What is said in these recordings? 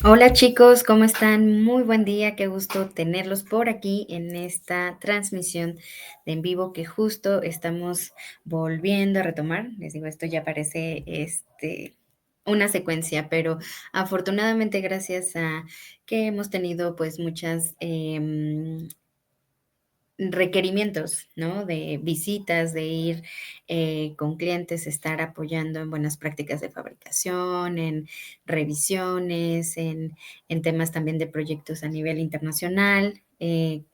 Hola chicos, ¿cómo están? Muy buen día, qué gusto tenerlos por aquí en esta transmisión de en vivo que justo estamos volviendo a retomar. Les digo, esto ya parece una secuencia, pero afortunadamente gracias a que hemos tenido pues muchas requerimientos, ¿no? De visitas, de ir, con clientes, estar apoyando en buenas prácticas de fabricación, en revisiones, en temas también de proyectos a nivel internacional,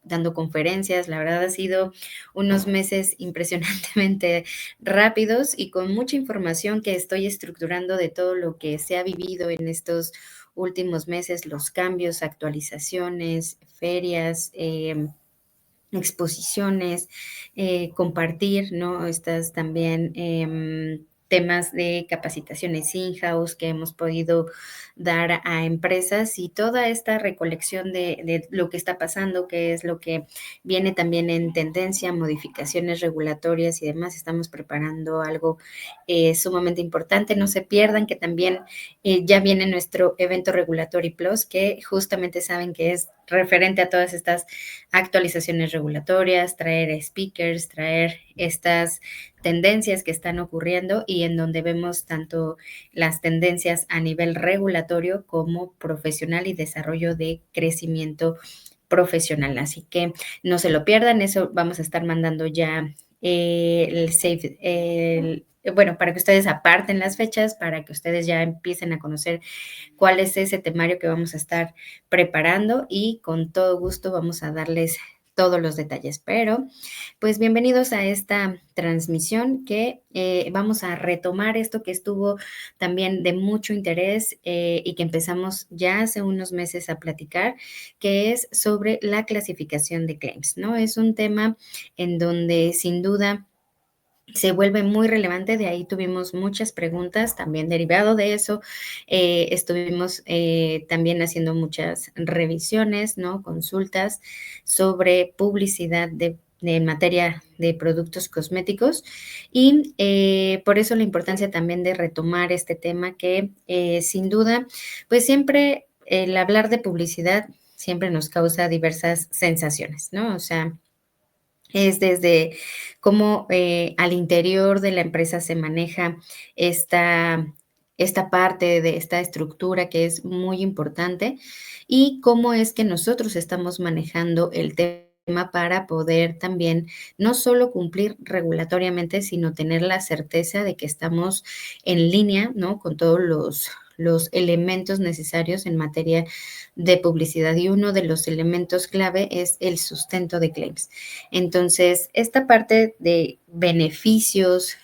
dando conferencias. La verdad ha sido unos meses impresionantemente rápidos y con mucha información que estoy estructurando de todo lo que se ha vivido en estos últimos meses, los cambios, actualizaciones, ferias, exposiciones, compartir, ¿no? Estas también temas de capacitaciones in-house que hemos podido dar a empresas y toda esta recolección de lo que está pasando, que es lo que viene también en tendencia, modificaciones regulatorias y demás. Estamos preparando algo sumamente importante. No se pierdan que también ya viene nuestro evento Regulatory Plus, que justamente saben que es referente a todas estas actualizaciones regulatorias, traer speakers, traer estas tendencias que están ocurriendo y en donde vemos tanto las tendencias a nivel regulatorio como profesional y desarrollo de crecimiento profesional. Así que no se lo pierdan, eso vamos a estar mandando ya el save, bueno, para que ustedes aparten las fechas, para que ustedes ya empiecen a conocer cuál es ese temario que vamos a estar preparando y con todo gusto vamos a darles todos los detalles. Pero, pues bienvenidos a esta transmisión que vamos a retomar esto que estuvo también de mucho interés y que empezamos ya hace unos meses a platicar, que es sobre la clasificación de claims, ¿no? Es un tema en donde sin duda se vuelve muy relevante, de ahí tuvimos muchas preguntas, también derivado de eso, estuvimos también haciendo muchas revisiones, ¿no? Consultas sobre publicidad de materia de productos cosméticos y por eso la importancia también de retomar este tema que sin duda, pues siempre el hablar de publicidad siempre nos causa diversas sensaciones, ¿no? O sea, es desde cómo, al interior de la empresa se maneja esta esta parte de esta estructura que es muy importante, y cómo es que nosotros estamos manejando el tema para poder también, no solo cumplir regulatoriamente, sino tener la certeza de que estamos en línea, ¿no? Con todos los elementos necesarios en materia de publicidad, y uno de los elementos clave es el sustento de claims. Entonces, esta parte de beneficios,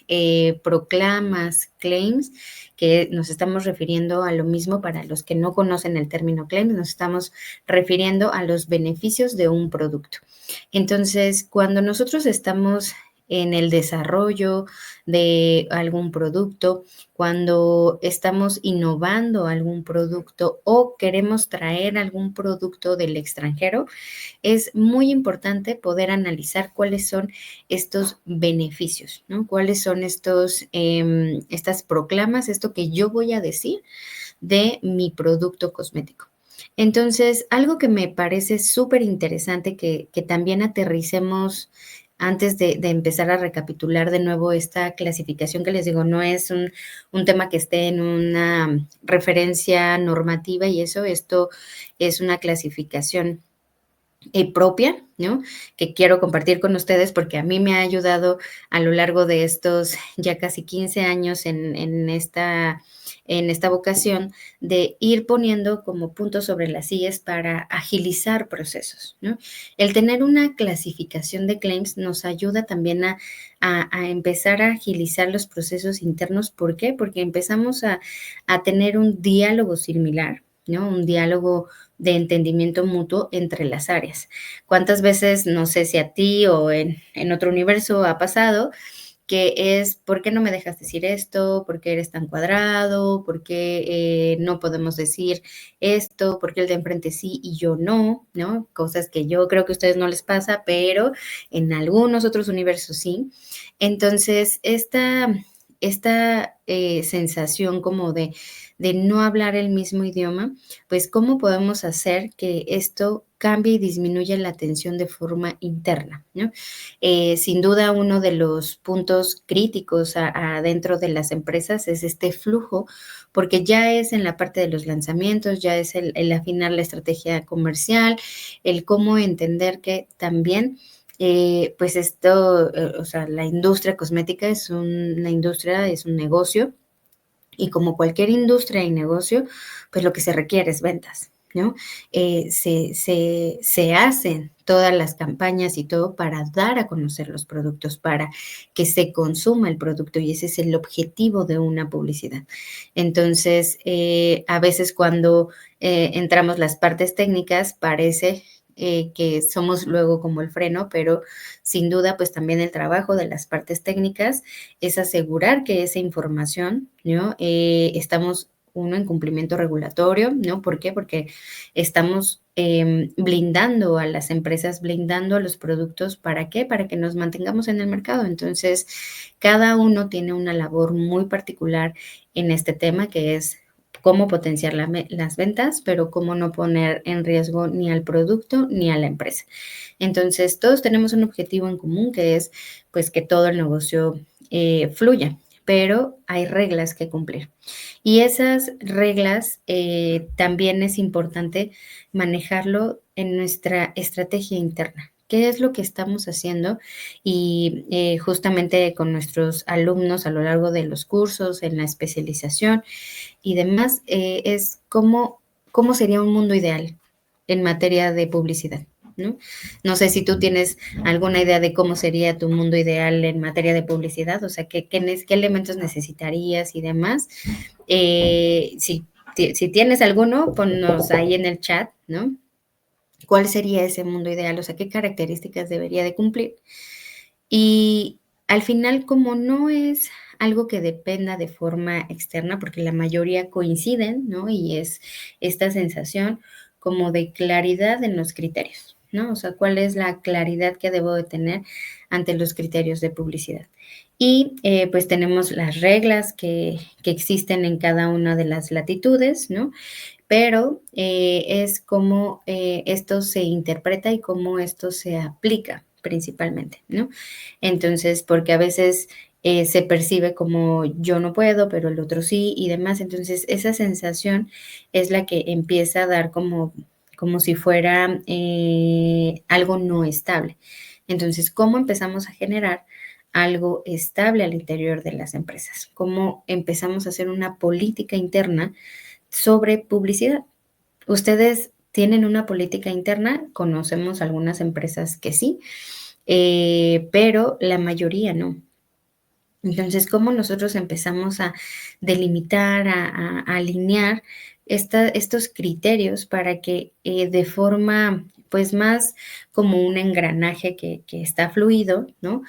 proclamas, claims, que nos estamos refiriendo a lo mismo para los que no conocen el término claims, nos estamos refiriendo a los beneficios de un producto. Entonces, cuando nosotros estamos en el desarrollo de algún producto, cuando estamos innovando algún producto o queremos traer algún producto del extranjero, es muy importante poder analizar cuáles son estos beneficios, ¿no? Cuáles son estas proclamas, esto que yo voy a decir de mi producto cosmético. Entonces, algo que me parece súper interesante que también aterricemos antes de empezar a recapitular de nuevo esta clasificación que les digo, no es un tema que esté en una referencia normativa y eso, esto es una clasificación propia, ¿no? Que quiero compartir con ustedes porque a mí me ha ayudado a lo largo de estos ya casi 15 años en esta vocación de ir poniendo como puntos sobre las sillas para agilizar procesos, ¿no? El tener una clasificación de claims nos ayuda también a empezar a agilizar los procesos internos. ¿Por qué? Porque empezamos a tener un diálogo similar, ¿no? Un diálogo de entendimiento mutuo entre las áreas. ¿Cuántas veces, no sé si a ti o en otro universo ha pasado, que es, ¿por qué no me dejas decir esto? ¿Por qué eres tan cuadrado? ¿Por qué no podemos decir esto? ¿Por qué el de enfrente sí y yo no? ¿No? Cosas que yo creo que a ustedes no les pasa, pero en algunos otros universos sí. Entonces, esta sensación como de no hablar el mismo idioma, pues, ¿cómo podemos hacer que esto cambie y disminuya la tensión de forma interna, ¿no? Sin duda, uno de los puntos críticos dentro de las empresas es este flujo, porque ya es en la parte de los lanzamientos, ya es el afinar la estrategia comercial, el cómo entender que también, pues esto, o sea, la industria cosmética es una industria, es un negocio, y como cualquier industria y negocio, pues lo que se requiere es ventas, ¿no? Se hacen todas las campañas y todo para dar a conocer los productos, para que se consuma el producto y ese es el objetivo de una publicidad. Entonces, a veces cuando entramos las partes técnicas, parece que somos luego como el freno, pero sin duda, pues también el trabajo de las partes técnicas es asegurar que esa información, ¿no? Estamos, uno, en cumplimiento regulatorio, ¿no? ¿Por qué? Porque estamos blindando a las empresas, blindando a los productos. ¿Para qué? Para que nos mantengamos en el mercado. Entonces, cada uno tiene una labor muy particular en este tema, que es cómo potenciar las ventas, pero cómo no poner en riesgo ni al producto ni a la empresa. Entonces, todos tenemos un objetivo en común, que es, pues, que todo el negocio fluya, pero hay reglas que cumplir. Y esas reglas también es importante manejarlo en nuestra estrategia interna. ¿Qué es lo que estamos haciendo? Y justamente con nuestros alumnos a lo largo de los cursos, en la especialización y demás, es cómo sería un mundo ideal en materia de publicidad, ¿no? No sé si tú tienes alguna idea de cómo sería tu mundo ideal en materia de publicidad, o sea, qué elementos necesitarías y demás. Si tienes alguno, ponnos ahí en el chat, ¿no? ¿Cuál sería ese mundo ideal? O sea, ¿qué características debería de cumplir? Y al final, como no es algo que dependa de forma externa, porque la mayoría coinciden, ¿no? Y es esta sensación como de claridad en los criterios, ¿no? O sea, ¿cuál es la claridad que debo de tener ante los criterios de publicidad? Y pues tenemos las reglas que existen en cada una de las latitudes, ¿no? Pero es cómo esto se interpreta y cómo esto se aplica principalmente, ¿no? Entonces, porque a veces se percibe como yo no puedo, pero el otro sí y demás. Entonces, esa sensación es la que empieza a dar como si fuera algo no estable. Entonces, ¿cómo empezamos a generar algo estable al interior de las empresas? ¿Cómo empezamos a hacer una política interna sobre publicidad? ¿Ustedes tienen una política interna? Conocemos algunas empresas que sí, pero la mayoría no. Entonces, ¿cómo nosotros empezamos a delimitar, a alinear estos criterios para que de forma, pues más como un engranaje que está fluido, ¿no?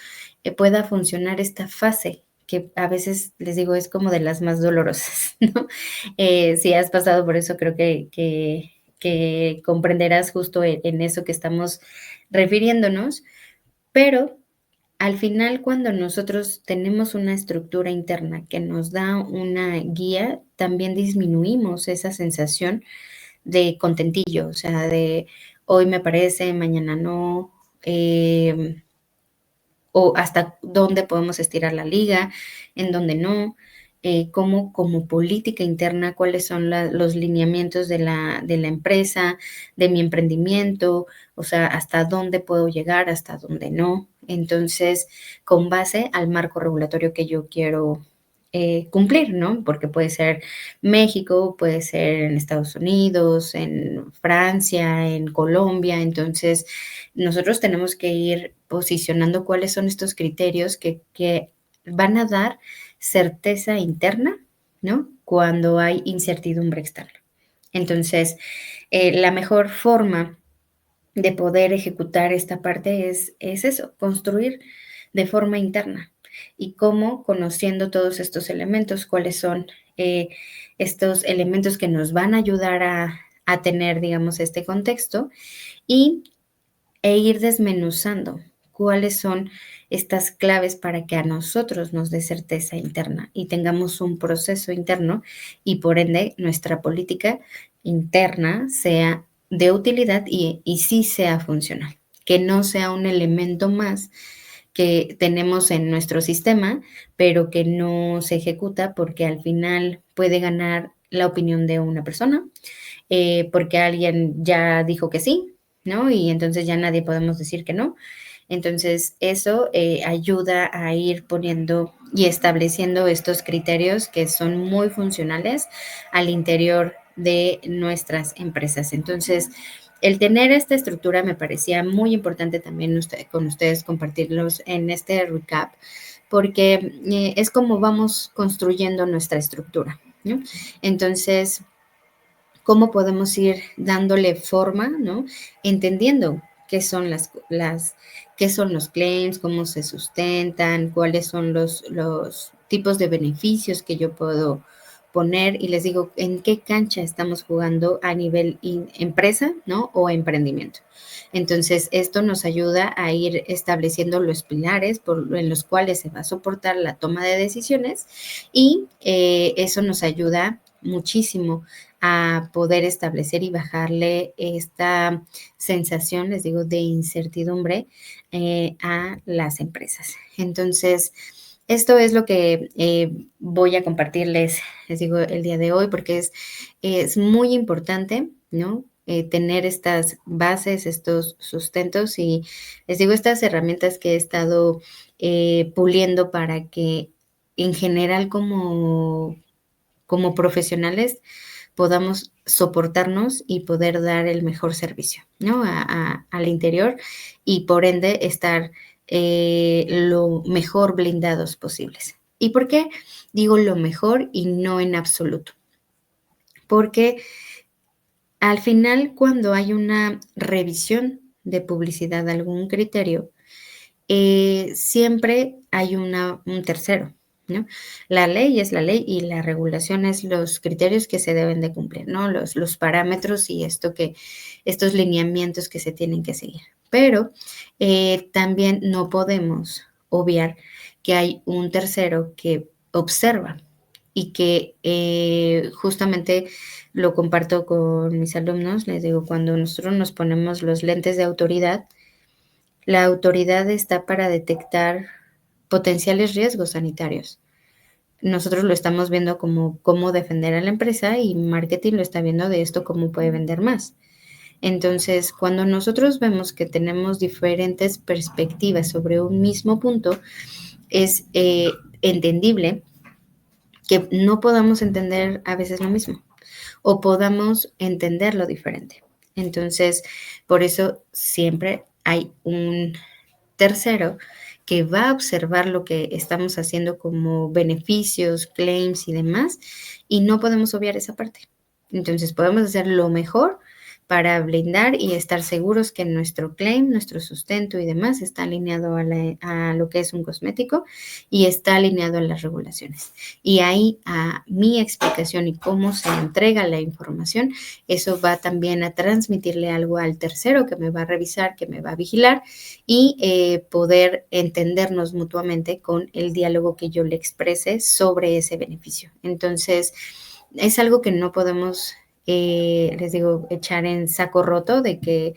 Pueda funcionar esta fase que a veces les digo es como de las más dolorosas, ¿no? Si has pasado por eso, creo que comprenderás justo en eso que estamos refiriéndonos, pero al final, cuando nosotros tenemos una estructura interna que nos da una guía, también disminuimos esa sensación de contentillo, o sea, de hoy me parece, mañana no, o hasta dónde podemos estirar la liga, en dónde no, cómo como política interna, cuáles son los lineamientos de la empresa, de mi emprendimiento, o sea, hasta dónde puedo llegar, hasta dónde no. Entonces, con base al marco regulatorio que yo quiero cumplir, ¿no? Porque puede ser México, puede ser en Estados Unidos, en Francia, en Colombia. Entonces, nosotros tenemos que ir posicionando cuáles son estos criterios que van a dar certeza interna, ¿no? Cuando hay incertidumbre externa. Entonces, la mejor forma de poder ejecutar esta parte es eso, construir de forma interna. ¿Y cómo? Conociendo todos estos elementos, cuáles son eh, estos elementos que nos van a ayudar a tener, digamos, este contexto y ir desmenuzando cuáles son estas claves para que a nosotros nos dé certeza interna y tengamos un proceso interno y por ende nuestra política interna sea de utilidad y sí sea funcional, que no sea un elemento más que tenemos en nuestro sistema, pero que no se ejecuta porque al final puede ganar la opinión de una persona, porque alguien ya dijo que sí, ¿no? Y entonces ya nadie podemos decir que no. Entonces, eso ayuda a ir poniendo y estableciendo estos criterios que son muy funcionales al interior de nuestras empresas. Entonces, el tener esta estructura me parecía muy importante también con ustedes compartirlos en este recap, porque es como vamos construyendo nuestra estructura, ¿no? Entonces, cómo podemos ir dándole forma, ¿no? Entendiendo qué son qué son los claims, cómo se sustentan, cuáles son los tipos de beneficios que yo puedo poner y les digo en qué cancha estamos jugando a nivel empresa, ¿no? O emprendimiento. Entonces, esto nos ayuda a ir estableciendo los pilares en los cuales se va a soportar la toma de decisiones y eso nos ayuda muchísimo a poder establecer y bajarle esta sensación, les digo, de incertidumbre a las empresas. Entonces, esto es lo que voy a compartirles, les digo, el día de hoy, porque es muy importante, ¿no? Tener estas bases, estos sustentos y les digo, estas herramientas que he estado puliendo para que en general como profesionales podamos soportarnos y poder dar el mejor servicio, ¿no? Al interior y por ende estar lo mejor blindados posibles. ¿Y por qué digo lo mejor y no en absoluto? Porque al final, cuando hay una revisión de publicidad de algún criterio, siempre hay un tercero, ¿no? La ley es la ley y la regulación es los criterios que se deben de cumplir, ¿no? Los parámetros y estos lineamientos que se tienen que seguir. Pero también no podemos obviar que hay un tercero que observa y que justamente lo comparto con mis alumnos, les digo, cuando nosotros nos ponemos los lentes de autoridad, la autoridad está para detectar potenciales riesgos sanitarios. Nosotros lo estamos viendo como cómo defender a la empresa y marketing lo está viendo de esto cómo puede vender más. Entonces, cuando nosotros vemos que tenemos diferentes perspectivas sobre un mismo punto, es entendible que no podamos entender a veces lo mismo o podamos entenderlo diferente. Entonces, por eso siempre hay un tercero que va a observar lo que estamos haciendo como beneficios, claims y demás, y no podemos obviar esa parte. Entonces, podemos hacer lo mejor para blindar y estar seguros que nuestro claim, nuestro sustento y demás está alineado a lo que es un cosmético y está alineado a las regulaciones. Y ahí a mi explicación y cómo se entrega la información, eso va también a transmitirle algo al tercero que me va a revisar, que me va a vigilar y poder entendernos mutuamente con el diálogo que yo le exprese sobre ese beneficio. Entonces, es algo que no podemos, les digo, echar en saco roto de que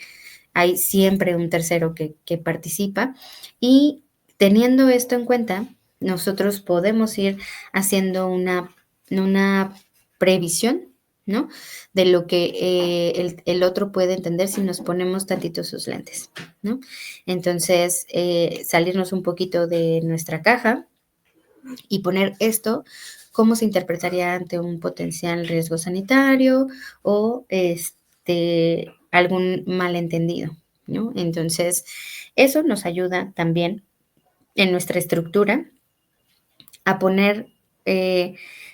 hay siempre un tercero que participa y teniendo esto en cuenta, nosotros podemos ir haciendo una previsión, ¿no? De lo que el otro puede entender si nos ponemos tantito sus lentes, ¿no? Entonces, salirnos un poquito de nuestra caja y poner esto, cómo se interpretaría ante un potencial riesgo sanitario o algún malentendido, ¿no? Entonces, eso nos ayuda también en nuestra estructura a poner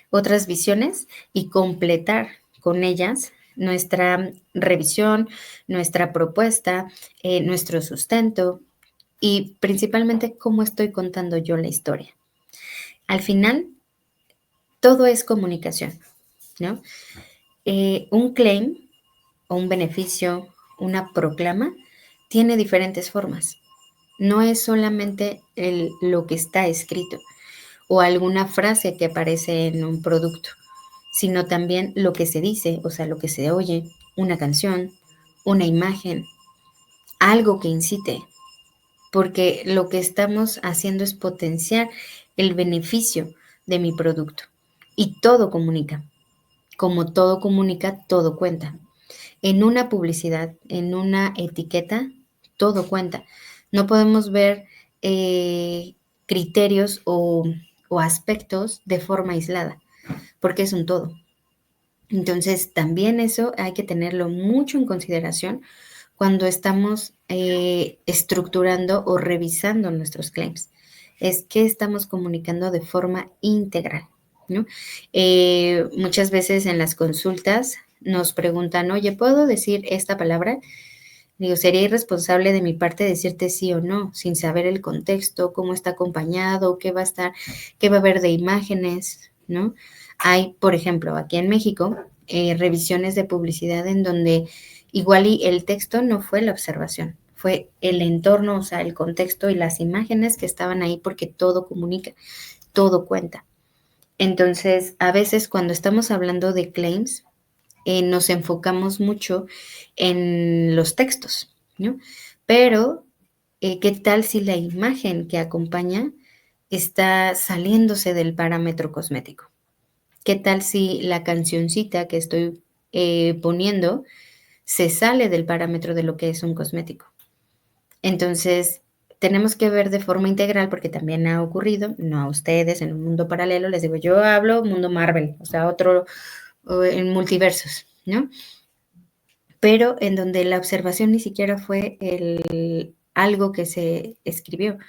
otras visiones y completar con ellas nuestra revisión, nuestra propuesta, nuestro sustento y principalmente cómo estoy contando yo la historia. Al final, todo es comunicación, ¿no? Un claim o un beneficio, una proclama, tiene diferentes formas. no es solamente lo que está escrito o alguna frase que aparece en un producto, sino también lo que se dice, o sea, lo que se oye, una canción, una imagen, algo que incite, porque lo que estamos haciendo es potenciar el beneficio de mi producto. Y todo comunica. Como todo comunica, todo cuenta. En una publicidad, en una etiqueta, todo cuenta. No podemos ver criterios o aspectos de forma aislada, porque es un todo. Entonces, también eso hay que tenerlo mucho en consideración cuando estamos estructurando o revisando nuestros claims. Es que estamos comunicando de forma integral, ¿no? Muchas veces en las consultas nos preguntan, oye, ¿puedo decir esta palabra? Digo, sería irresponsable de mi parte decirte sí o no, sin saber el contexto, cómo está acompañado, qué va a estar, qué va a haber de imágenes, ¿no? Hay, por ejemplo, aquí en México, revisiones de publicidad en donde igual y el texto no fue la observación, fue el entorno, o sea, el contexto y las imágenes que estaban ahí porque todo comunica, todo cuenta. Entonces, a veces cuando estamos hablando de claims, nos enfocamos mucho en los textos, ¿no? Pero, ¿qué tal si la imagen que acompaña está saliéndose del parámetro cosmético? ¿Qué tal si la cancioncita que estoy poniendo se sale del parámetro de lo que es un cosmético? Entonces, tenemos que ver de forma integral, porque también ha ocurrido, no a ustedes en un mundo paralelo, les digo, yo hablo mundo Marvel, o sea, otro, en multiversos, ¿no? Pero en donde la observación ni siquiera fue algo que se escribió,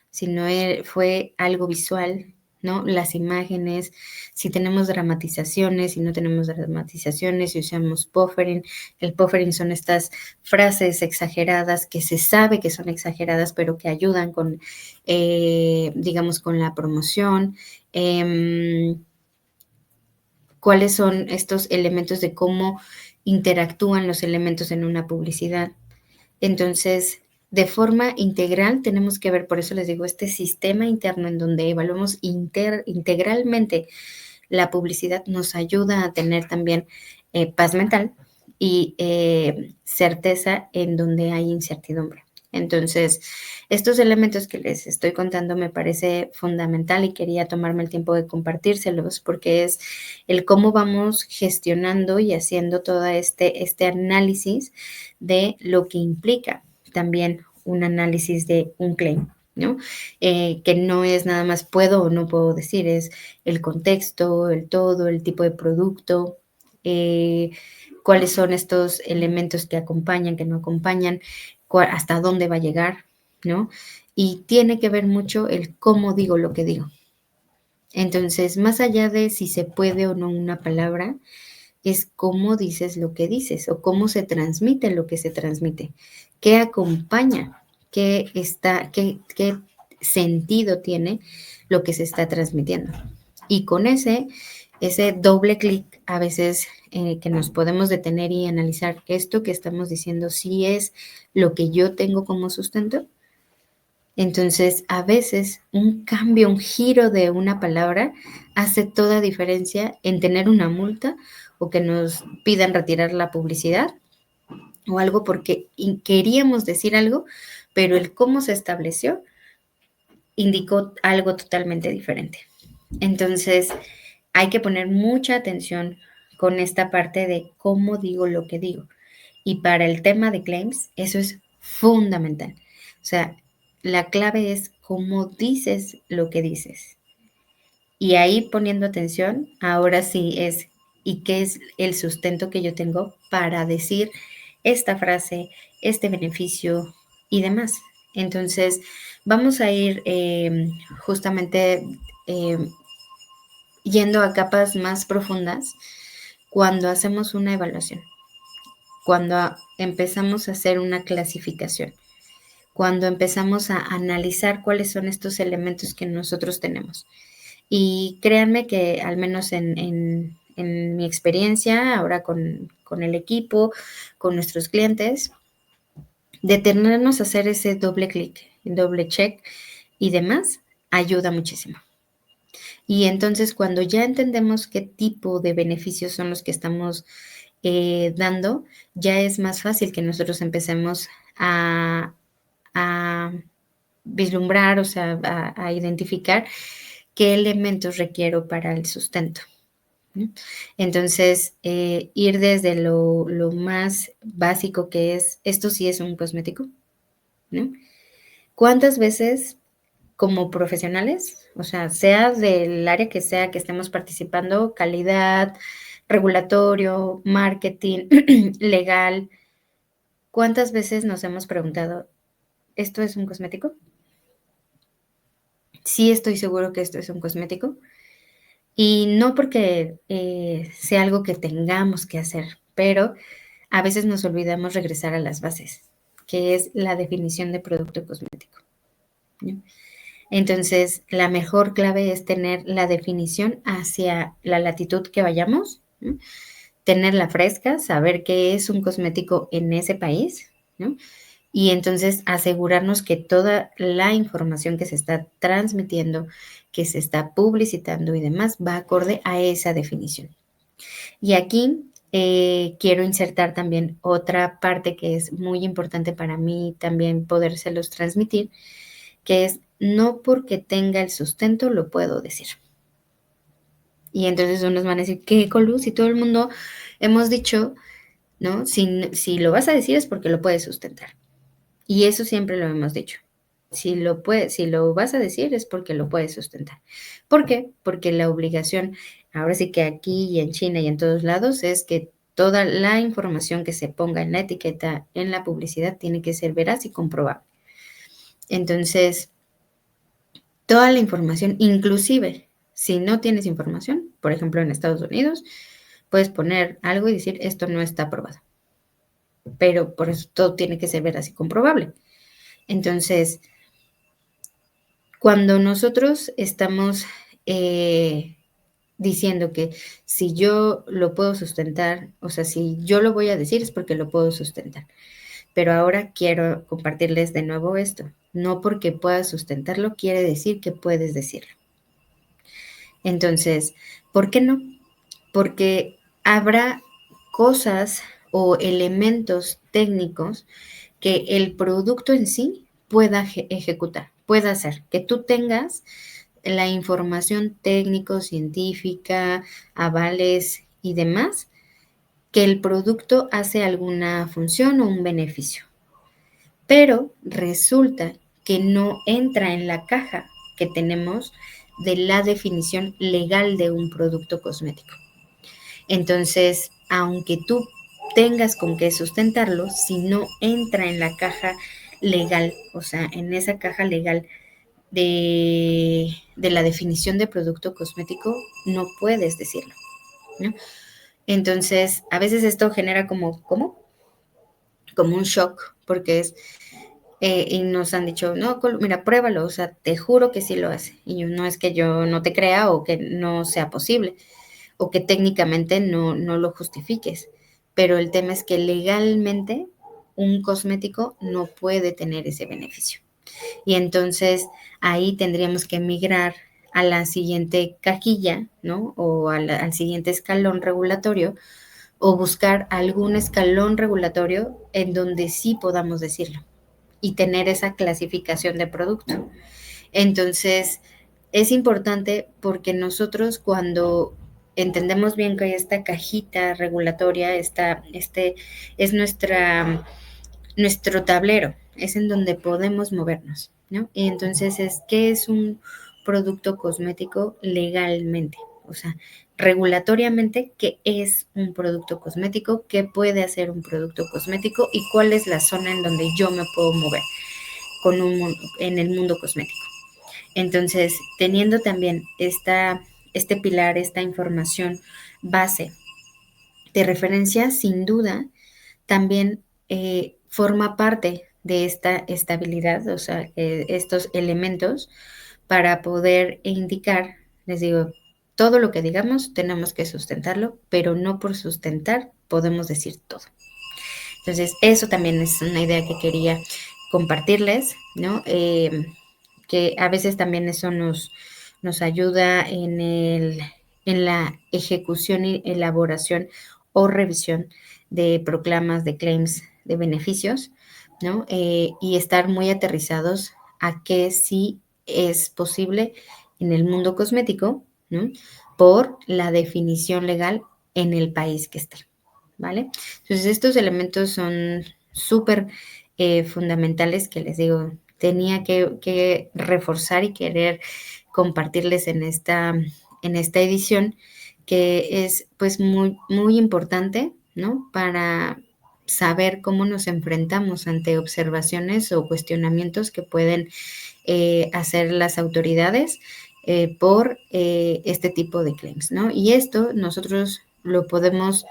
sino fue algo visual, ¿no? Las imágenes, si tenemos dramatizaciones, si no tenemos dramatizaciones, si usamos buffering. El buffering son estas frases exageradas que se sabe que son exageradas, pero que ayudan con, digamos, con la promoción. ¿Cuáles son estos elementos de cómo interactúan los elementos en una publicidad? Entonces, de forma integral tenemos que ver, por eso les digo, este sistema interno en donde evaluamos integralmente la publicidad nos ayuda a tener también paz mental y certeza en donde hay incertidumbre. Entonces, estos elementos que les estoy contando me parece fundamental y quería tomarme el tiempo de compartírselos porque es el cómo vamos gestionando y haciendo todo este análisis de lo que implica también un análisis de un claim, ¿no? Que no es nada más puedo o no puedo decir, es el contexto, el todo, el tipo de producto, cuáles son estos elementos que acompañan, que no acompañan, hasta dónde va a llegar, ¿no? Y tiene que ver mucho el cómo digo lo que digo. Entonces, más allá de si se puede o no una palabra, es cómo dices lo que dices o cómo se transmite lo que se transmite, qué acompaña, qué sentido tiene lo que se está transmitiendo. Y con ese doble clic, a veces que nos podemos detener y analizar esto que estamos diciendo, si es lo que yo tengo como sustento. Entonces, a veces un cambio, un giro de una palabra hace toda diferencia en tener una multa o que nos pidan retirar la publicidad o algo porque queríamos decir algo, pero el cómo se estableció indicó algo totalmente diferente. Entonces, hay que poner mucha atención con esta parte de cómo digo lo que digo. Y para el tema de claims, eso es fundamental. O sea, la clave es cómo dices lo que dices. Y ahí poniendo atención, ahora sí es, ¿y qué es el sustento que yo tengo para decir esta frase, este beneficio y demás? Entonces, vamos a ir justamente eh, yendo a capas más profundas cuando hacemos una evaluación, cuando empezamos a hacer una clasificación, cuando empezamos a analizar cuáles son estos elementos que nosotros tenemos. Y créanme que al menos en mi experiencia, ahora con el equipo, con nuestros clientes, detenernos a hacer ese doble clic doble check y demás, ayuda muchísimo. Y entonces, cuando ya entendemos qué tipo de beneficios son los que estamos dando, ya es más fácil que nosotros empecemos a vislumbrar, o sea, a identificar qué elementos requiero para el sustento, ¿no? Entonces, ir desde lo más básico que es, esto sí es un cosmético, ¿no? ¿Cuántas veces como profesionales, o sea del área que estemos participando, calidad, regulatorio, marketing, legal, cuántas veces nos hemos preguntado, ¿esto es un cosmético? Sí estoy seguro que esto es un cosmético. Y no porque sea algo que tengamos que hacer, pero a veces nos olvidamos regresar a las bases, que es la definición de producto cosmético, ¿no? Entonces, la mejor clave es tener la definición hacia la latitud que vayamos, ¿no? Tenerla fresca, saber qué es un cosmético en ese país, ¿no? Y entonces asegurarnos que toda la información que se está transmitiendo, que se está publicitando y demás, va acorde a esa definición. Y aquí quiero insertar también otra parte que es muy importante para mí también podérselos transmitir, que es no porque tenga el sustento lo puedo decir. Y entonces unos van a decir, ¿qué, Colu? Si todo el mundo hemos dicho, ¿no? Si lo vas a decir es porque lo puedes sustentar. Y eso siempre lo hemos dicho. Si lo vas a decir es porque lo puedes sustentar. ¿Por qué? Porque la obligación, ahora sí que aquí y en China y en todos lados, es que toda la información que se ponga en la etiqueta, en la publicidad, tiene que ser veraz y comprobable. Entonces, toda la información, inclusive si no tienes información, por ejemplo en Estados Unidos, puedes poner algo y decir esto no está aprobado. Pero por eso todo tiene que ser veraz y comprobable. Entonces, cuando nosotros estamos diciendo que si yo lo puedo sustentar, o sea, si yo lo voy a decir es porque lo puedo sustentar. Pero ahora quiero compartirles de nuevo esto. No porque puedas sustentarlo quiere decir que puedes decirlo. Entonces, ¿por qué no? Porque habrá cosas o elementos técnicos que el producto en sí pueda ejecutar, pueda hacer, que tú tengas la información técnico, científica, avales y demás, que el producto hace alguna función o un beneficio. Pero resulta que no entra en la caja que tenemos de la definición legal de un producto cosmético. Entonces, aunque tú tengas con qué sustentarlo, si no entra en la caja legal, o sea, en esa caja legal de la definición de producto cosmético, no puedes decirlo, ¿no? Entonces, a veces esto genera ¿cómo? Como un shock, porque es, y nos han dicho, no, mira, pruébalo, o sea, te juro que sí lo hace. Y yo, no es que yo no te crea o que no sea posible, o que técnicamente no lo justifiques. Pero el tema es que legalmente un cosmético no puede tener ese beneficio. Y entonces ahí tendríamos que migrar a la siguiente cajilla, ¿no? O al siguiente escalón regulatorio o buscar algún escalón regulatorio en donde sí podamos decirlo y tener esa clasificación de producto. Entonces, es importante porque nosotros cuando entendemos bien que esta cajita regulatoria, este es nuestro tablero, es en donde podemos movernos, ¿no? Y entonces ¿qué es un producto cosmético legalmente? O sea, regulatoriamente, ¿qué es un producto cosmético? ¿Qué puede hacer un producto cosmético? ¿Y cuál es la zona en donde yo me puedo mover en el mundo cosmético? Entonces, teniendo también este pilar, esta información base de referencia, sin duda, también forma parte de esta estabilidad, o sea, estos elementos para poder indicar, les digo, todo lo que digamos tenemos que sustentarlo, pero no por sustentar podemos decir todo. Entonces, eso también es una idea que quería compartirles, ¿no? Que a veces también eso nos ayuda en la ejecución y elaboración o revisión de proclamas, de claims, de beneficios, ¿no? Y estar muy aterrizados a que sí es posible en el mundo cosmético, ¿no? Por la definición legal en el país que esté, ¿vale? Entonces, estos elementos son súper fundamentales que les digo, tenía que reforzar y querer compartirles en esta edición, que es pues muy, muy importante, ¿no? Para saber cómo nos enfrentamos ante observaciones o cuestionamientos que pueden hacer las autoridades por este tipo de claims, ¿no? Y esto nosotros lo podemos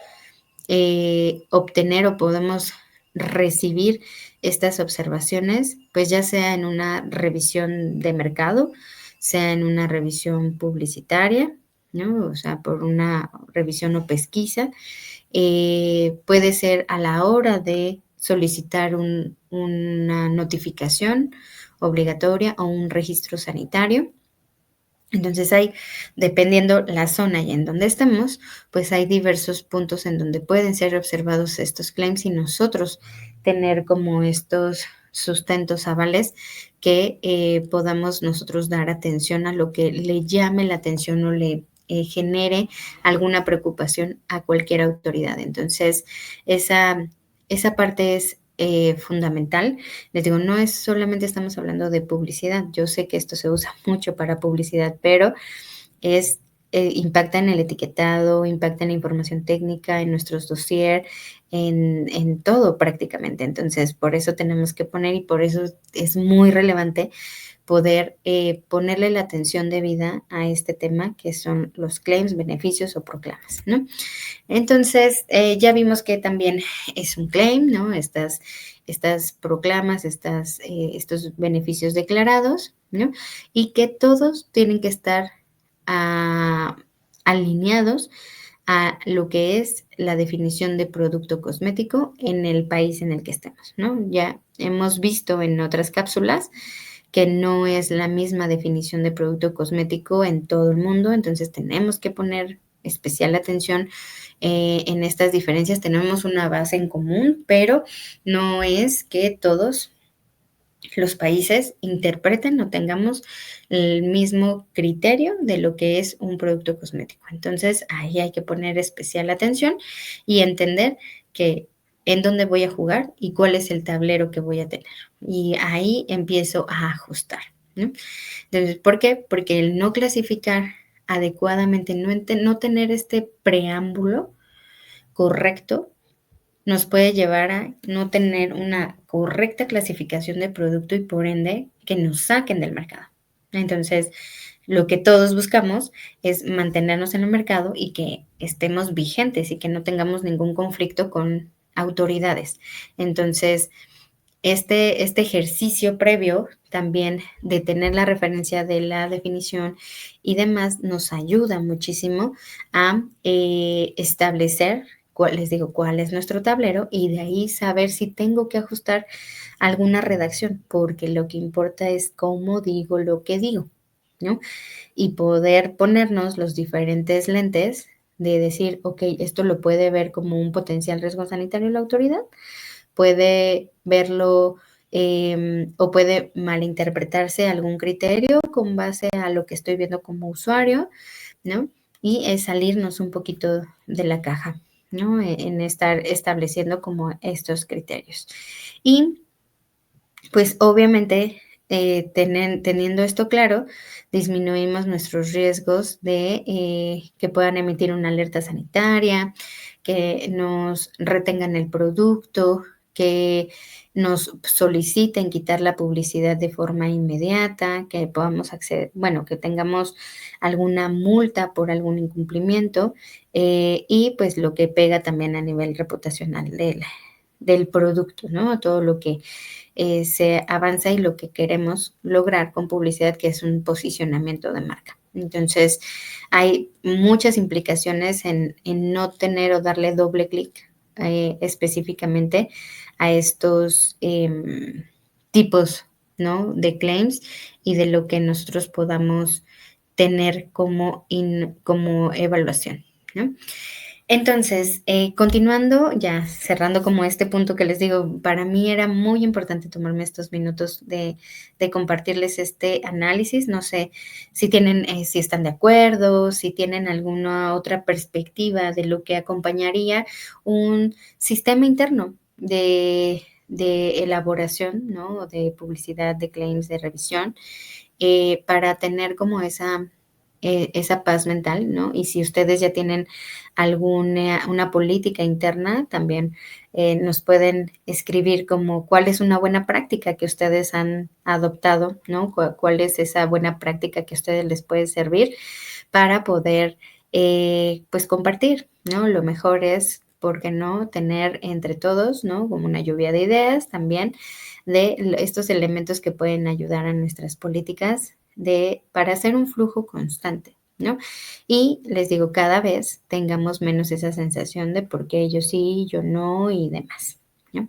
obtener o podemos recibir estas observaciones, pues ya sea en una revisión de mercado, sea en una revisión publicitaria, ¿no? O sea, por una revisión o pesquisa. Puede ser a la hora de solicitar una notificación obligatoria o un registro sanitario. Entonces hay, dependiendo la zona y en donde estemos, pues hay diversos puntos en donde pueden ser observados estos claims y nosotros tener como estos sustentos avales que podamos nosotros dar atención a lo que le llame la atención o le genere alguna preocupación a cualquier autoridad. Entonces, esa parte es fundamental. Les digo, no es solamente estamos hablando de publicidad. Yo sé que esto se usa mucho para publicidad, pero es impacta en el etiquetado, impacta en la información técnica, en nuestros dossier, en todo prácticamente. Entonces, por eso tenemos que poner y por eso es muy relevante poder ponerle la atención debida a este tema que son los claims, beneficios o proclamas, ¿no? Entonces, ya vimos que también es un claim, ¿no? Estas proclamas, estos beneficios declarados, ¿no? Y que todos tienen que estar ah, alineados a lo que es la definición de producto cosmético en el país en el que estemos, ¿no? Ya hemos visto en otras cápsulas que no es la misma definición de producto cosmético en todo el mundo, entonces tenemos que poner especial atención en estas diferencias. Tenemos una base en común, pero no es que todos los países interpreten o tengamos el mismo criterio de lo que es un producto cosmético. Entonces, ahí hay que poner especial atención y entender que en dónde voy a jugar y cuál es el tablero que voy a tener. Y ahí empiezo a ajustar, ¿no? Entonces, ¿por qué? Porque el no clasificar adecuadamente, no tener este preámbulo correcto, nos puede llevar a no tener una correcta clasificación de producto y por ende que nos saquen del mercado. Entonces, lo que todos buscamos es mantenernos en el mercado y que estemos vigentes y que no tengamos ningún conflicto con autoridades. Entonces, este ejercicio previo también de tener la referencia de la definición y demás nos ayuda muchísimo a establecer, les digo, cuál es nuestro tablero y de ahí saber si tengo que ajustar alguna redacción, porque lo que importa es cómo digo lo que digo, ¿no? Y poder ponernos los diferentes lentes de decir, ok, esto lo puede ver como un potencial riesgo sanitario la autoridad, puede verlo o puede malinterpretarse algún criterio con base a lo que estoy viendo como usuario, ¿no? Y es salirnos un poquito de la caja, ¿no? En estar estableciendo como estos criterios. Y pues obviamente teniendo esto claro, disminuimos nuestros riesgos de que puedan emitir una alerta sanitaria, que nos retengan el producto, que nos soliciten quitar la publicidad de forma inmediata, que podamos acceder, bueno, que tengamos alguna multa por algún incumplimiento y pues lo que pega también a nivel reputacional del producto, ¿no? Todo lo que se avanza y lo que queremos lograr con publicidad, que es un posicionamiento de marca. Entonces, hay muchas implicaciones en no tener o darle doble clic específicamente a estos tipos, ¿no? De claims y de lo que nosotros podamos tener como evaluación, ¿no? Entonces, continuando, ya cerrando como este punto que les digo, para mí era muy importante tomarme estos minutos de compartirles este análisis. No sé si tienen, si están de acuerdo, si tienen alguna otra perspectiva de lo que acompañaría un sistema interno de elaboración, ¿no? De publicidad, de claims, de revisión, para tener como esa paz mental, ¿no? Y si ustedes ya tienen alguna una política interna, también nos pueden escribir como cuál es una buena práctica que ustedes han adoptado, ¿no? Cuál es esa buena práctica que a ustedes les puede servir para poder, pues, compartir, ¿no? Lo mejor es, ¿por qué no?, tener entre todos, ¿no?, como una lluvia de ideas también de estos elementos que pueden ayudar a nuestras políticas para hacer un flujo constante, ¿no? Y les digo, cada vez tengamos menos esa sensación de por qué yo sí, yo no y demás, ¿no?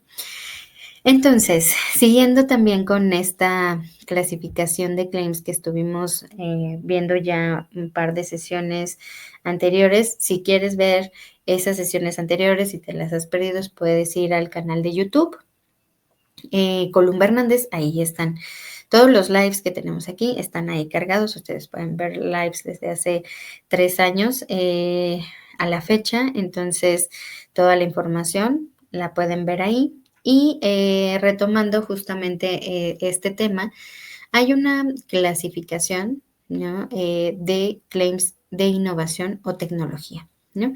Entonces, siguiendo también con esta clasificación de claims que estuvimos viendo ya un par de sesiones anteriores, si quieres ver esas sesiones anteriores y te las has perdido, puedes ir al canal de YouTube, Columba Hernández, ahí están todos los lives que tenemos aquí, están ahí cargados, ustedes pueden ver lives desde hace 3 años a la fecha, entonces toda la información la pueden ver ahí. Y retomando justamente este tema, hay una clasificación, ¿no? De claims de innovación o tecnología, ¿no?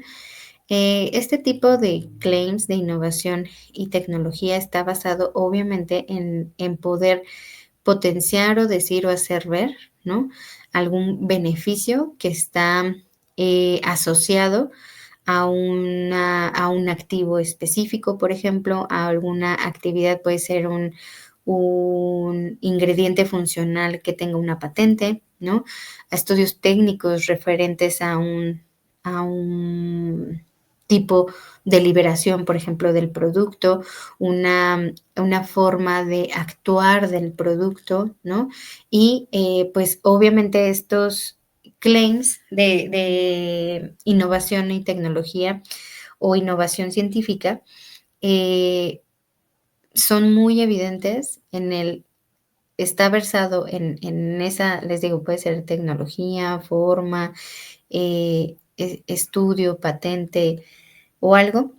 Este tipo de claims de innovación y tecnología está basado obviamente en poder potenciar o decir o hacer ver, ¿no? Algún beneficio que está asociado a un activo específico, por ejemplo, a alguna actividad, puede ser un ingrediente funcional que tenga una patente, ¿no? A estudios técnicos referentes a un tipo de liberación, por ejemplo, del producto, una forma de actuar del producto, ¿no? Y pues obviamente estos claims de innovación y tecnología o innovación científica son muy evidentes está versado en esa, les digo, puede ser tecnología, forma, estudio, patente o algo,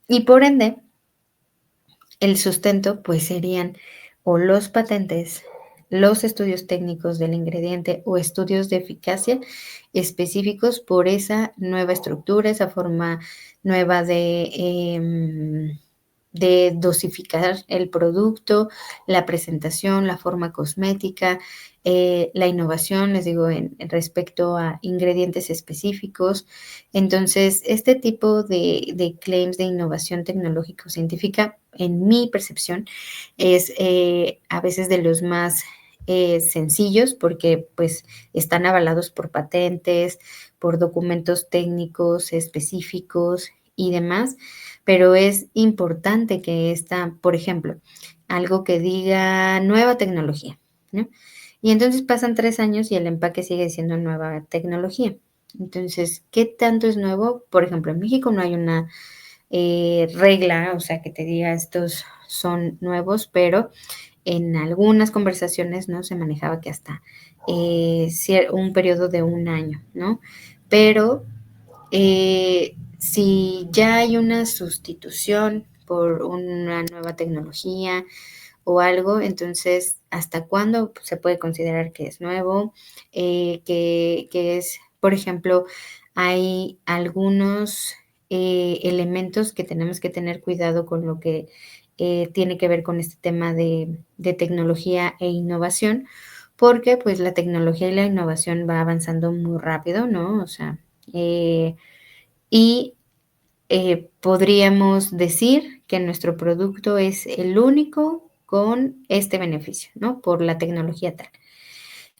y por ende, el sustento, pues, serían o los patentes, los estudios técnicos del ingrediente o estudios de eficacia específicos por esa nueva estructura, esa forma nueva de dosificar el producto, la presentación, la forma cosmética, la innovación, les digo, en respecto a ingredientes específicos. Entonces, este tipo de claims de innovación tecnológico-científica, en mi percepción, es a veces de los más sencillos porque pues están avalados por patentes, por documentos técnicos específicos y demás, pero es importante que esta, por ejemplo, algo que diga nueva tecnología, ¿no? Y entonces pasan 3 años y el empaque sigue siendo nueva tecnología. Entonces, ¿qué tanto es nuevo? Por ejemplo, en México no hay una regla, o sea, que te diga estos son nuevos, pero en algunas conversaciones, ¿no? Se manejaba que hasta un periodo de 1 año, ¿no? Pero si ya hay una sustitución por una nueva tecnología o algo, entonces, ¿hasta cuándo se puede considerar que es nuevo? Que es, por ejemplo, hay algunos elementos que tenemos que tener cuidado con lo que tiene que ver con este tema de tecnología e innovación, porque pues la tecnología y la innovación va avanzando muy rápido, ¿no? O sea, y podríamos decir que nuestro producto es el único con este beneficio, ¿no? Por la tecnología tal.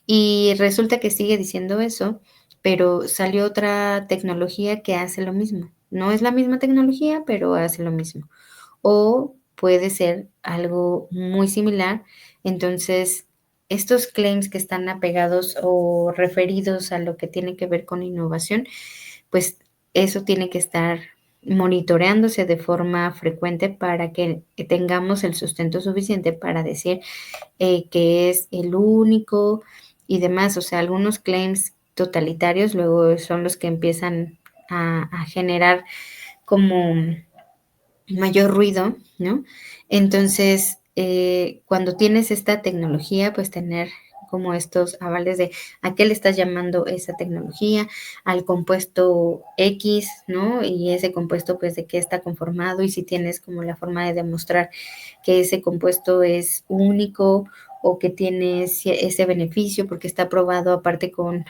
Y resulta que sigue diciendo eso, pero salió otra tecnología que hace lo mismo. No es la misma tecnología, pero hace lo mismo. O puede ser algo muy similar. Entonces, estos claims que están apegados o referidos a lo que tiene que ver con innovación, pues eso tiene que estar monitoreándose de forma frecuente para que tengamos el sustento suficiente para decir que es el único y demás. O sea, algunos claims totalitarios luego son los que empiezan a generar como mayor ruido, ¿no? Entonces, cuando tienes esta tecnología, pues tener como estos avales de a qué le estás llamando esa tecnología, al compuesto X, ¿no? Y ese compuesto, pues, de qué está conformado y si tienes como la forma de demostrar que ese compuesto es único o que tiene ese beneficio porque está probado aparte con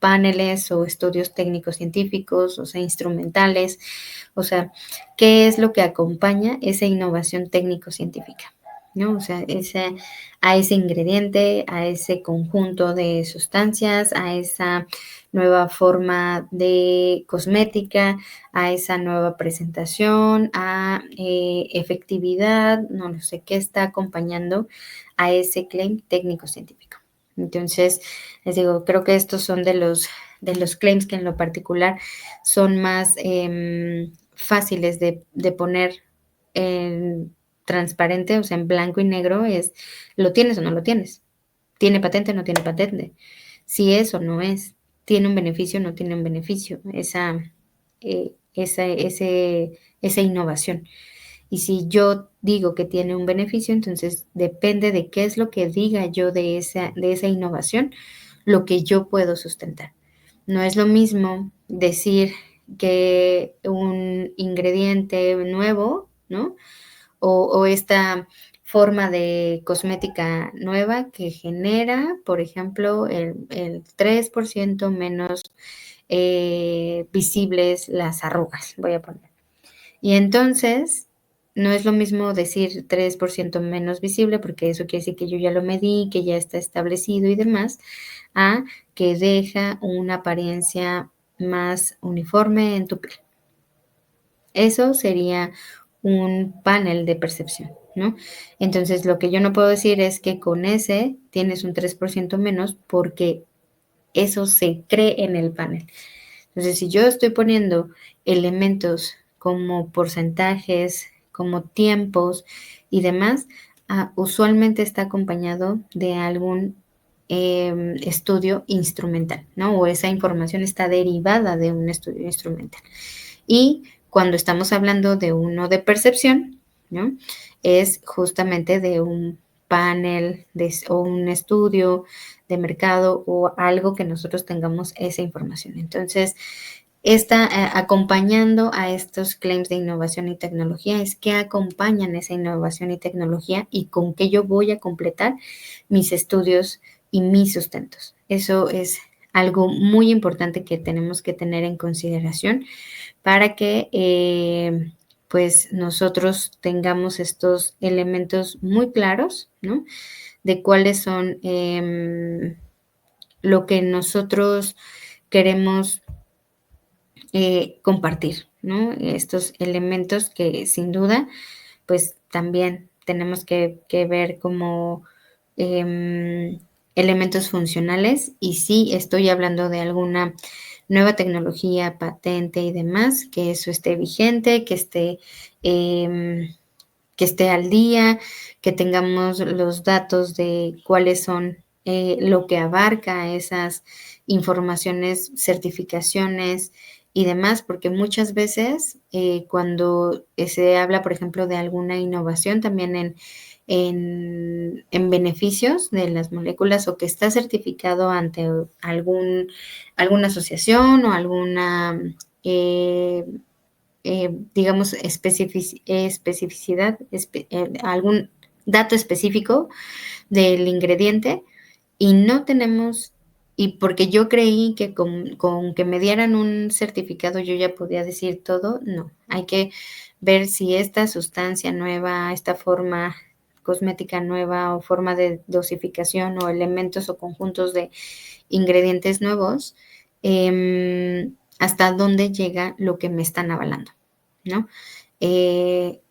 paneles o estudios técnicos científicos, o sea, instrumentales, o sea, ¿qué es lo que acompaña esa innovación técnico-científica? ¿No? O sea, a ese ingrediente, a ese conjunto de sustancias, a esa nueva forma de cosmética, a esa nueva presentación, a efectividad, no lo sé, qué está acompañando a ese claim técnico-científico. Entonces, les digo, creo que estos son de los claims que en lo particular son más fáciles de poner en transparente, o sea, en blanco y negro, es, ¿lo tienes o no lo tienes? ¿Tiene patente o no tiene patente? Si es o no es, ¿tiene un beneficio o no tiene un beneficio? Esa innovación. Y si yo digo que tiene un beneficio, entonces depende de qué es lo que diga yo de esa innovación, lo que yo puedo sustentar. No es lo mismo decir que un ingrediente nuevo, ¿no? O esta forma de cosmética nueva que genera, por ejemplo, el 3% menos visibles las arrugas, voy a poner. Y entonces, no es lo mismo decir 3% menos visible, porque eso quiere decir que yo ya lo medí, que ya está establecido y demás, a que deja una apariencia más uniforme en tu piel. Eso sería un panel de percepción, ¿no? Entonces, lo que yo no puedo decir es que con ese tienes un 3% menos porque eso se cree en el panel. Entonces, si yo estoy poniendo elementos como porcentajes, como tiempos y demás, usualmente está acompañado de algún estudio instrumental, ¿no? O esa información está derivada de un estudio instrumental. Y cuando estamos hablando de uno de percepción, ¿no? Es justamente de un panel o un estudio de mercado o algo que nosotros tengamos esa información. Entonces, está acompañando a estos claims de innovación y tecnología, es que acompañan esa innovación y tecnología y con qué yo voy a completar mis estudios y mis sustentos. Eso es algo muy importante que tenemos que tener en consideración para que pues nosotros tengamos estos elementos muy claros, ¿no? De cuáles son lo que nosotros queremos compartir, ¿no? Estos elementos que sin duda, pues también tenemos que ver como em, elementos funcionales y sí estoy hablando de alguna nueva tecnología, patente y demás, que eso esté vigente, que esté al día, que tengamos los datos de cuáles son lo que abarca esas informaciones, certificaciones y demás, porque muchas veces cuando se habla, por ejemplo, de alguna innovación también en beneficios de las moléculas o que está certificado ante alguna asociación o alguna eh, digamos, especificidad, algún dato específico del ingrediente y no tenemos, y porque yo creí que con que me dieran un certificado yo ya podía decir todo, no, hay que ver si esta sustancia nueva, esta forma cosmética nueva o forma de dosificación o elementos o conjuntos de ingredientes nuevos, hasta dónde llega lo que me están avalando, ¿no?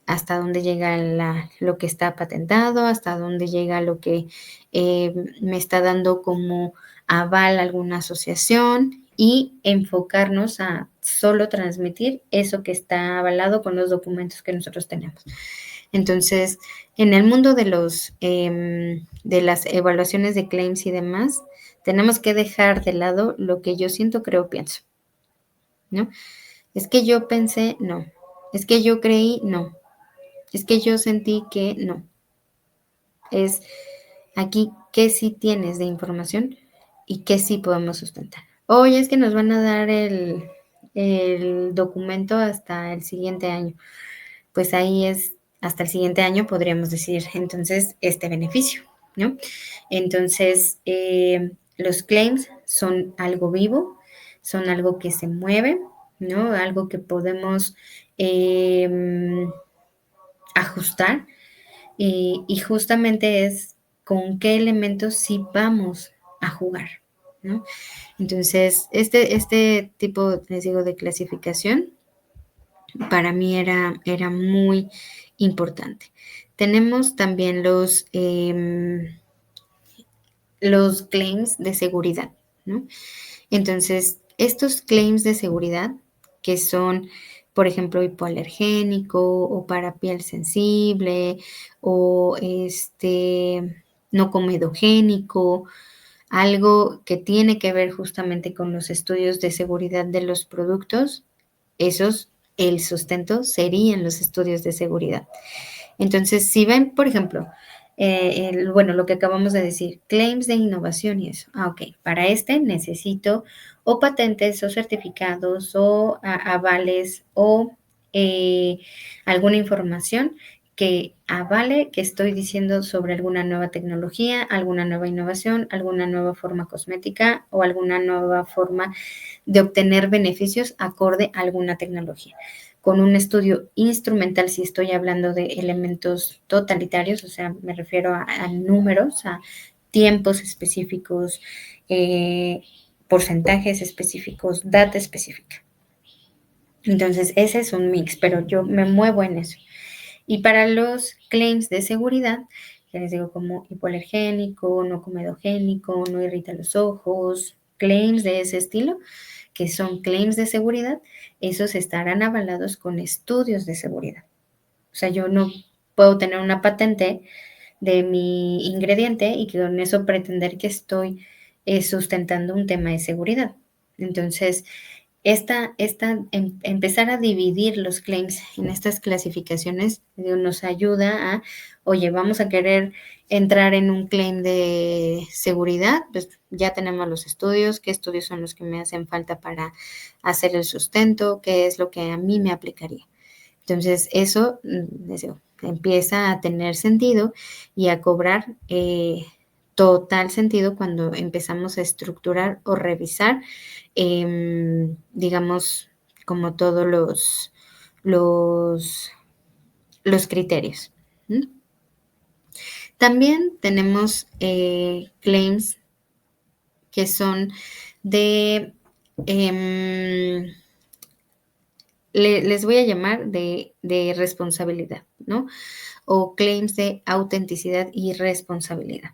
hasta dónde llega lo que está patentado, hasta dónde llega lo que me está dando como aval alguna asociación y enfocarnos a solo transmitir eso que está avalado con los documentos que nosotros tenemos. Entonces, en el mundo de las evaluaciones de claims y demás, tenemos que dejar de lado lo que yo siento, creo, pienso, ¿no? Es que yo pensé, no. Es que yo creí, no. Es que yo sentí que no. Es aquí qué sí tienes de información y qué sí podemos sustentar. Oye, es que nos van a dar el documento hasta el siguiente año. Pues ahí es, hasta el siguiente año podríamos decir, entonces, este beneficio, ¿no? Entonces, los claims son algo vivo, son algo que se mueve, ¿no? Algo que podemos ajustar y justamente es con qué elementos sí vamos a jugar, ¿no? Entonces, este tipo, les digo, de clasificación para mí era muy importante. Tenemos también los claims de seguridad, ¿no? Entonces, estos claims de seguridad que son, por ejemplo, hipoalergénico o para piel sensible o no comedogénico, algo que tiene que ver justamente con los estudios de seguridad de los productos, esos, el sustento serían los estudios de seguridad. Entonces, si ven, por ejemplo, bueno, lo que acabamos de decir, claims de innovación y eso. Ah, ok, para este necesito o patentes o certificados o avales o alguna información que avale que estoy diciendo sobre alguna nueva tecnología, alguna nueva innovación, alguna nueva forma cosmética o alguna nueva forma de obtener beneficios acorde a alguna tecnología. Con un estudio instrumental, si estoy hablando de elementos totalitarios, o sea, me refiero a números, a tiempos específicos, porcentajes específicos, data específica. Entonces, ese es un mix, pero yo me muevo en eso. Y para los claims de seguridad, ya les digo como hipoalergénico, no comedogénico, no irrita los ojos, claims de ese estilo, que son claims de seguridad, esos estarán avalados con estudios de seguridad. O sea, yo no puedo tener una patente de mi ingrediente y que con eso pretender que estoy sustentando un tema de seguridad. Entonces, empezar a dividir los claims en estas clasificaciones nos ayuda a, oye, vamos a querer entrar en un claim de seguridad, pues ya tenemos los estudios, qué estudios son los que me hacen falta para hacer el sustento, qué es lo que a mí me aplicaría. Entonces, eso, les digo, empieza a tener sentido y a cobrar total sentido cuando empezamos a estructurar o revisar, digamos, como todos los, los criterios. ¿Mm? También tenemos claims que son de, les voy a llamar de responsabilidad, ¿no? O claims de autenticidad y responsabilidad.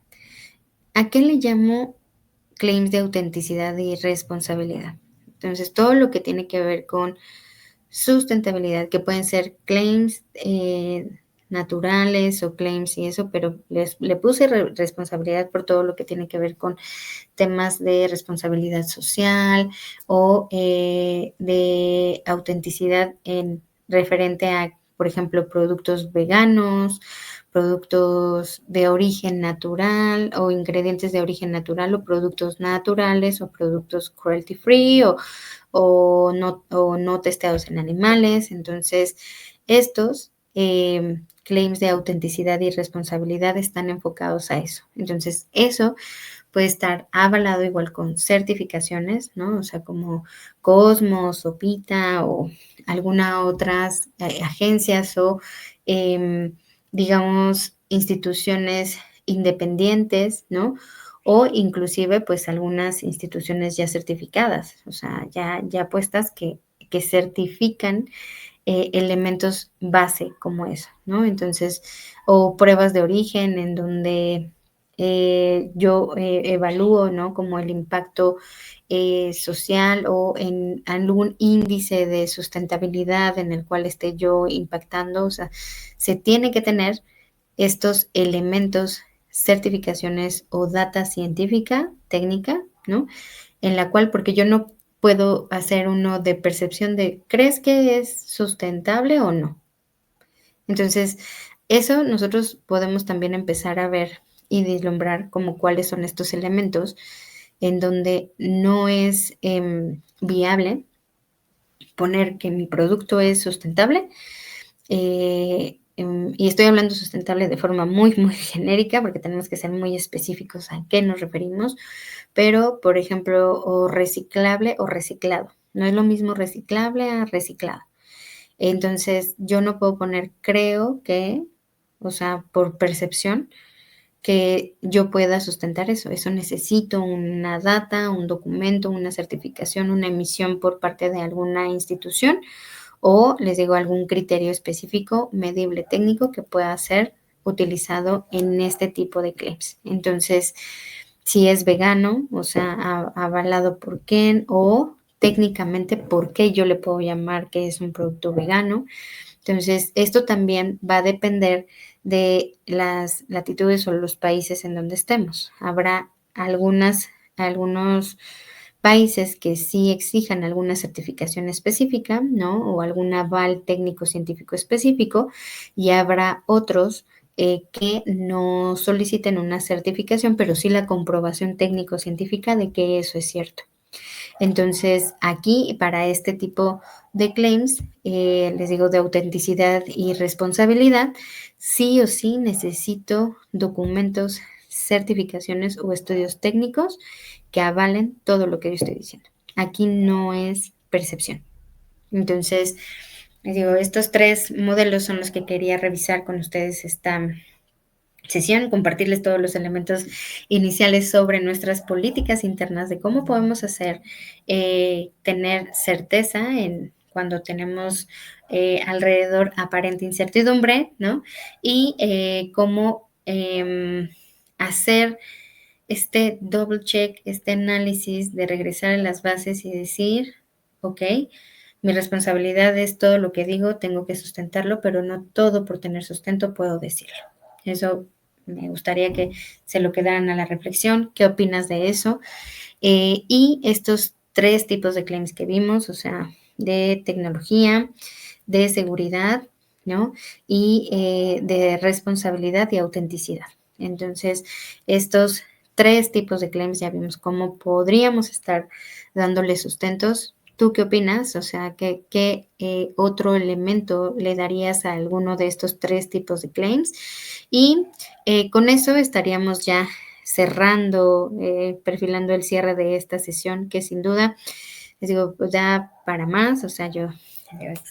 ¿A qué le llamo claims de autenticidad y responsabilidad? Entonces, todo lo que tiene que ver con sustentabilidad, que pueden ser claims naturales o claims y eso, pero le puse responsabilidad por todo lo que tiene que ver con temas de responsabilidad social o de autenticidad en referente a, por ejemplo, productos veganos, productos de origen natural o ingredientes de origen natural o productos naturales o productos cruelty free o no testeados en animales. Entonces, estos claims de autenticidad y responsabilidad están enfocados a eso. Entonces, eso puede estar avalado igual con certificaciones, ¿no? O sea, como Cosmos o PITA o alguna otras agencias o, digamos, instituciones independientes, ¿no? O inclusive, pues, algunas instituciones ya certificadas, o sea, ya puestas que certifican elementos base como eso, ¿no? Entonces, o pruebas de origen en donde yo evalúo, ¿no? Como el impacto social o en algún índice de sustentabilidad en el cual esté yo impactando. O sea, se tiene que tener estos elementos, certificaciones o data científica, técnica, ¿no? En la cual, porque yo no puedo hacer uno de percepción de, ¿crees que es sustentable o no? Entonces, eso nosotros podemos también empezar a ver y vislumbrar como cuáles son estos elementos en donde no es viable poner que mi producto es sustentable. Y estoy hablando sustentable de forma muy, muy genérica, porque tenemos que ser muy específicos a qué nos referimos, pero, por ejemplo, o reciclable o reciclado. No es lo mismo reciclable a reciclado. Entonces, yo no puedo poner creo que, o sea, por percepción, que yo pueda sustentar eso. Eso necesito una data, un documento, una certificación, una emisión por parte de alguna institución o, les digo, algún criterio específico, medible, técnico que pueda ser utilizado en este tipo de claims. Entonces, si es vegano, o sea, avalado por quién o técnicamente por qué yo le puedo llamar que es un producto vegano. Entonces, esto también va a depender de las latitudes o los países en donde estemos. Habrá algunos países que sí exijan alguna certificación específica, ¿no? O algún aval técnico científico específico, y habrá otros que no soliciten una certificación, pero sí la comprobación técnico-científica de que eso es cierto. Entonces, aquí, para este tipo de claims, les digo, de autenticidad y responsabilidad, sí o sí necesito documentos, certificaciones o estudios técnicos que avalen todo lo que yo estoy diciendo. Aquí no es percepción. Entonces, les digo, estos 3 modelos son los que quería revisar con ustedes esta sesión, compartirles todos los elementos iniciales sobre nuestras políticas internas de cómo podemos hacer, tener certeza en cuando tenemos alrededor aparente incertidumbre, ¿no? Y cómo hacer este double check, este análisis de regresar a las bases y decir, ok, mi responsabilidad es todo lo que digo, tengo que sustentarlo, pero no todo por tener sustento puedo decirlo. Eso me gustaría que se lo quedaran a la reflexión. ¿Qué opinas de eso? Y estos 3 tipos de claims que vimos, o sea, de tecnología, de seguridad, ¿no? Y de responsabilidad y autenticidad. Entonces, estos 3 tipos de claims ya vimos cómo podríamos estar dándole sustentos. ¿Tú qué opinas? O sea, ¿qué otro elemento le darías a alguno de estos 3 tipos de claims? Y con eso estaríamos ya cerrando, perfilando el cierre de esta sesión, que sin duda, les digo, pues ya para más, o sea,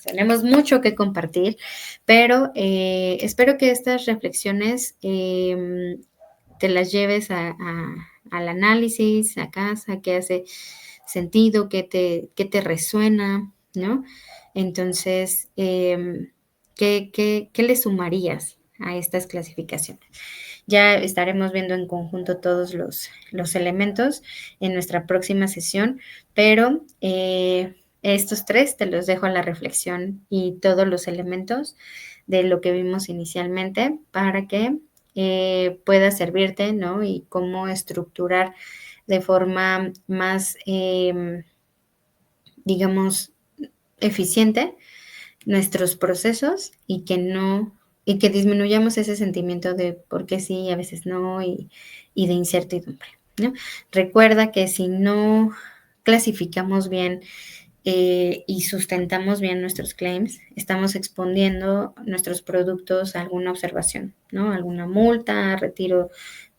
tenemos mucho que compartir, pero espero que estas reflexiones te las lleves al análisis, a casa, qué hace sentido, qué te resuena, ¿no? Entonces, ¿qué le sumarías a estas clasificaciones? Ya estaremos viendo en conjunto todos los elementos en nuestra próxima sesión, pero estos 3 te los dejo a la reflexión y todos los elementos de lo que vimos inicialmente para que pueda servirte, ¿no? Y cómo estructurar de forma más, digamos, eficiente nuestros procesos y que disminuyamos ese sentimiento de por qué sí, a veces no, y de incertidumbre, ¿no? Recuerda que si no clasificamos bien y sustentamos bien nuestros claims, estamos exponiendo nuestros productos a alguna observación, ¿no? Alguna multa, retiro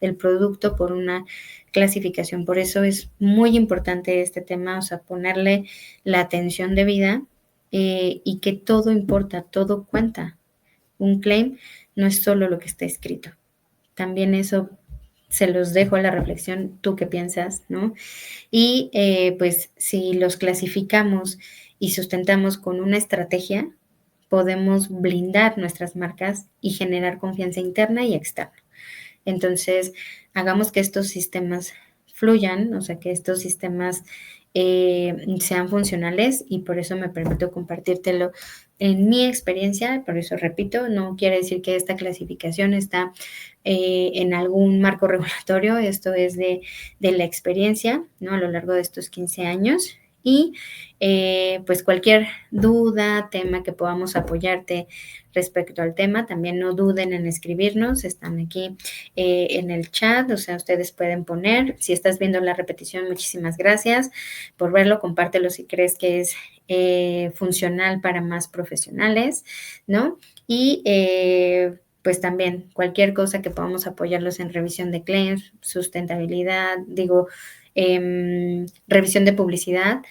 del producto por una clasificación. Por eso es muy importante este tema, o sea, ponerle la atención debida y que todo importa, todo cuenta. Un claim no es solo lo que está escrito. También eso se los dejo a la reflexión, tú qué piensas, ¿no? Y pues si los clasificamos y sustentamos con una estrategia, podemos blindar nuestras marcas y generar confianza interna y externa. Entonces, hagamos que estos sistemas fluyan, o sea, que estos sistemas sean funcionales y por eso me permito compartírtelo en mi experiencia. Por eso repito, no quiere decir que esta clasificación está en algún marco regulatorio, esto es de la experiencia, ¿no? A lo largo de estos 15 años. Y pues cualquier duda, tema que podamos apoyarte respecto al tema, también no duden en escribirnos, están aquí en el chat, o sea, ustedes pueden poner, si estás viendo la repetición, muchísimas gracias por verlo, compártelo si crees que es funcional para más profesionales, ¿no? Y pues también cualquier cosa que podamos apoyarlos en revisión de claims, sustentabilidad, digo, revisión de publicidad,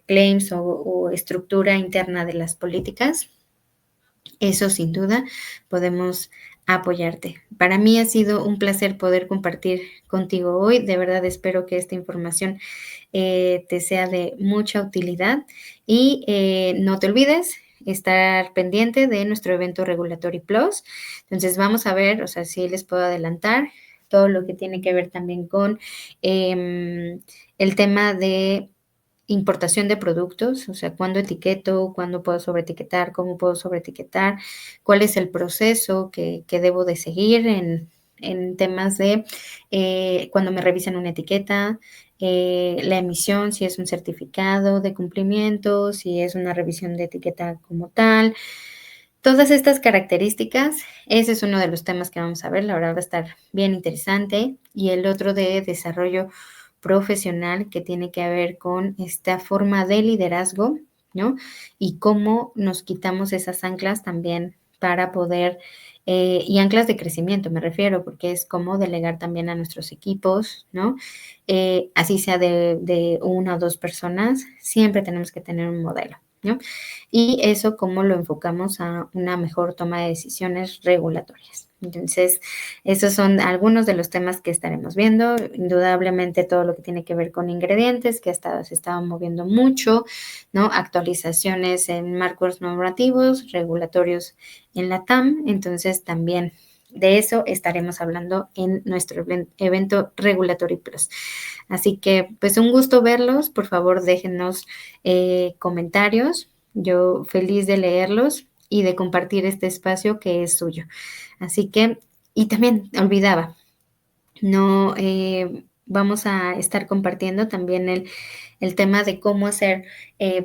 claims o estructura interna de las políticas, eso sin duda podemos apoyarte. Para mí ha sido un placer poder compartir contigo hoy. De verdad espero que esta información te sea de mucha utilidad y no te olvides estar pendiente de nuestro evento Regulatory Plus. Entonces vamos a ver, o sea, si les puedo adelantar todo lo que tiene que ver también con el tema de importación de productos, o sea, cuándo etiqueto, cuándo puedo sobreetiquetar, cómo puedo sobreetiquetar, cuál es el proceso que debo de seguir en temas de cuando me revisan una etiqueta, la emisión, si es un certificado de cumplimiento, si es una revisión de etiqueta como tal. Todas estas características, ese es uno de los temas que vamos a ver, la verdad va a estar bien interesante. Y el otro de desarrollo profesional que tiene que ver con esta forma de liderazgo, ¿no? Y cómo nos quitamos esas anclas también para poder, y anclas de crecimiento me refiero, porque es como delegar también a nuestros equipos, ¿no? Así sea de una o dos personas, siempre tenemos que tener un modelo, ¿no? Y eso cómo lo enfocamos a una mejor toma de decisiones regulatorias. Entonces, esos son algunos de los temas que estaremos viendo. Indudablemente todo lo que tiene que ver con ingredientes, que hasta se estaban moviendo mucho, ¿no? Actualizaciones en marcos normativos, regulatorios en la TAM. Entonces, también de eso estaremos hablando en nuestro evento Regulatory Plus. Así que, pues un gusto verlos. Por favor, déjenos comentarios. Yo feliz de leerlos y de compartir este espacio que es suyo. Así que, y también olvidaba, no vamos a estar compartiendo también el tema de cómo hacer,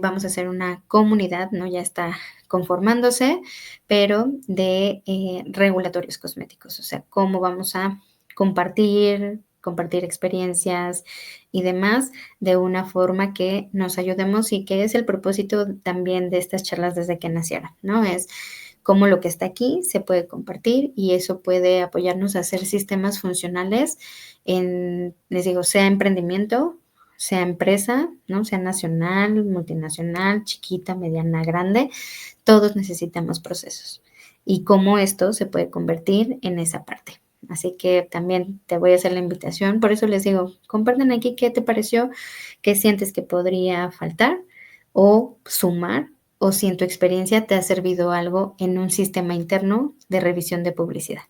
vamos a hacer una comunidad, ¿no? Ya está conformándose, pero de regulatorios cosméticos, o sea, cómo vamos a compartir experiencias y demás de una forma que nos ayudemos y que es el propósito también de estas charlas desde que nacieron, ¿no? Es cómo lo que está aquí se puede compartir y eso puede apoyarnos a hacer sistemas funcionales en, les digo, sea emprendimiento, sea empresa, ¿no? Sea nacional, multinacional, chiquita, mediana, grande, todos necesitamos procesos y cómo esto se puede convertir en esa parte. Así que también te voy a hacer la invitación, por eso les digo, compartan aquí qué te pareció, qué sientes que podría faltar o sumar, o si en tu experiencia te ha servido algo en un sistema interno de revisión de publicidad.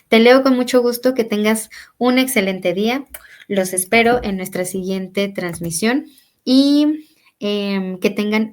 Te leo con mucho gusto, que tengas un excelente día. Los espero en nuestra siguiente transmisión y que tengan